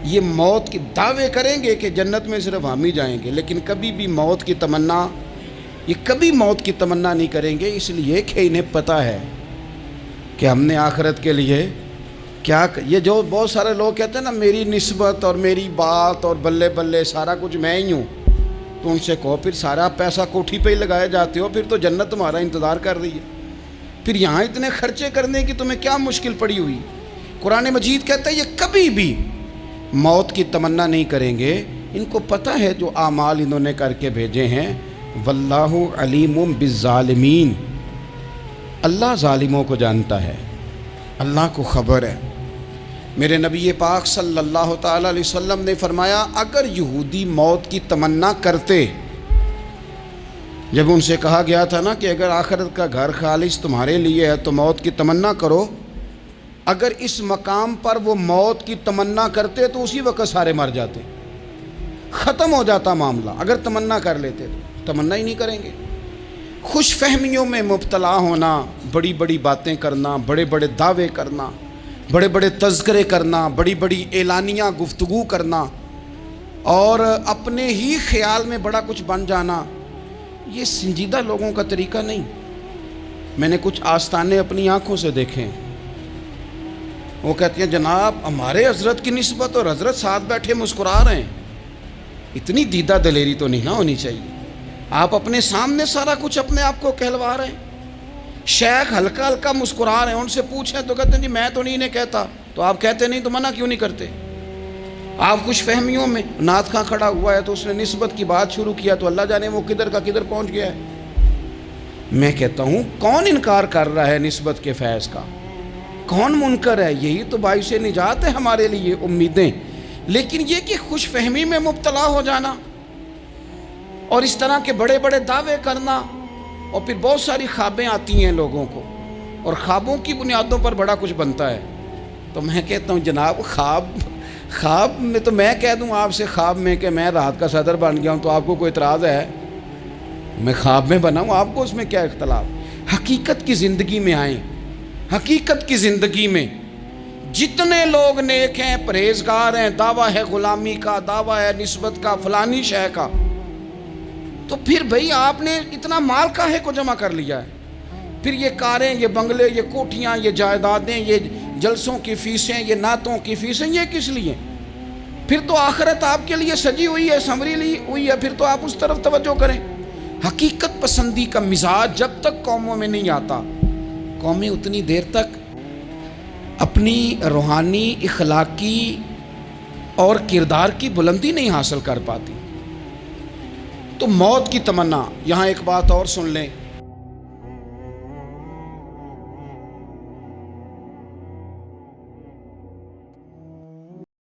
یہ موت کی دعوے کریں گے کہ جنت میں صرف ہم ہی جائیں گے، لیکن کبھی بھی موت کی تمنا، یہ کبھی موت کی تمنا نہیں کریں گے، اس لیے کہ انہیں پتہ ہے کہ ہم نے آخرت کے لیے کیا۔ یہ جو بہت سارے لوگ کہتے ہیں نا میری نسبت اور میری بات اور بلے بلے سارا کچھ میں ہی ہوں، تو ان سے کہو پھر سارا پیسہ کوٹھی پہ ہی لگائے جاتے ہو، پھر تو جنت تمہارا انتظار کر رہی ہے، پھر یہاں اتنے خرچے کرنے کی تمہیں کیا مشکل پڑی ہوئی۔ قرآن مجید کہتا ہے یہ کبھی بھی موت کی تمنا نہیں کریں گے، ان کو پتہ ہے جو اعمال انہوں نے کر کے بھیجے ہیں۔ واللہ علیم بالظالمین، اللہ ظالموں کو جانتا ہے، اللہ کو خبر ہے۔ میرے نبی پاک صلی اللہ تعالیٰ علیہ وسلم نے فرمایا اگر یہودی موت کی تمنا کرتے، جب ان سے کہا گیا تھا نا کہ اگر آخرت کا گھر خالص تمہارے لیے ہے تو موت کی تمنا کرو، اگر اس مقام پر وہ موت کی تمنا کرتے تو اسی وقت سارے مر جاتے، ختم ہو جاتا معاملہ۔ اگر تمنا کر لیتے تو تمنا ہی نہیں کریں گے۔ خوش فہمیوں میں مبتلا ہونا، بڑی بڑی باتیں کرنا، بڑے بڑے دعوے کرنا، بڑے بڑے تذکرے کرنا، بڑی بڑی اعلانیہ گفتگو کرنا اور اپنے ہی خیال میں بڑا کچھ بن جانا، یہ سنجیدہ لوگوں کا طریقہ نہیں۔ میں نے کچھ آستانے اپنی آنکھوں سے دیکھے ہیں، وہ کہتے ہیں جناب ہمارے حضرت کی نسبت اور حضرت ساتھ بیٹھے مسکرا رہے ہیں، اتنی دیدہ دلیری تو نہیں نہ ہونی چاہیے۔ آپ اپنے سامنے سارا کچھ اپنے آپ کو کہلوا رہے ہیں، شیخ ہلکا ہلکا مسکرا رہے ہیں، ان سے پوچھیں تو کہتے ہیں جی میں تو نہیں انہیں کہتا، تو آپ کہتے نہیں تو منع کیوں نہیں کرتے؟ آپ خوش فہمیوں میں، نعت خواں کھڑا ہوا ہے تو اس نے نسبت کی بات شروع کیا تو اللہ جانے وہ کدھر کا کدھر پہنچ گیا ہے۔ میں کہتا ہوں کون انکار کر رہا ہے نسبت کے فیض کا؟ کون منکر ہے؟ یہی تو باعث نجات ہے ہمارے لیے امیدیں۔ لیکن یہ کہ خوش فہمی میں مبتلا ہو جانا اور اس طرح کے بڑے بڑے دعوے کرنا، اور پھر بہت ساری خوابیں آتی ہیں لوگوں کو اور خوابوں کی بنیادوں پر بڑا کچھ بنتا ہے، تو میں کہتا ہوں جناب خواب میں تو میں کہہ دوں آپ سے خواب میں کہ میں رات کا صدر بن گیا ہوں تو آپ کو کوئی اعتراض ہے؟ میں خواب میں بنا ہوں، آپ کو اس میں کیا اختلاف؟ حقیقت کی زندگی میں آئیں، حقیقت کی زندگی میں جتنے لوگ نیک ہیں، پرہیزگار ہیں، دعویٰ ہے غلامی کا، دعویٰ ہے نسبت کا، فلانی شے کا، تو پھر بھئی آپ نے اتنا مال کاہے کو جمع کر لیا ہے؟ پھر یہ کاریں، یہ بنگلے، یہ کوٹھیاں، یہ جائیدادیں، یہ جلسوں کی فیسیں، یہ نعتوں کی فیسیں، یہ کس لیے؟ پھر تو آخرت آپ کے لیے سجی ہوئی ہے، سنوری ہوئی ہے، پھر تو آپ اس طرف توجہ کریں۔ حقیقت پسندی کا مزاج جب تک قوموں میں نہیں آتا، قومیں اتنی دیر تک اپنی روحانی، اخلاقی اور کردار کی بلندی نہیں حاصل کر پاتی۔ تو موت کی تمنا، یہاں ایک بات اور سن لیں،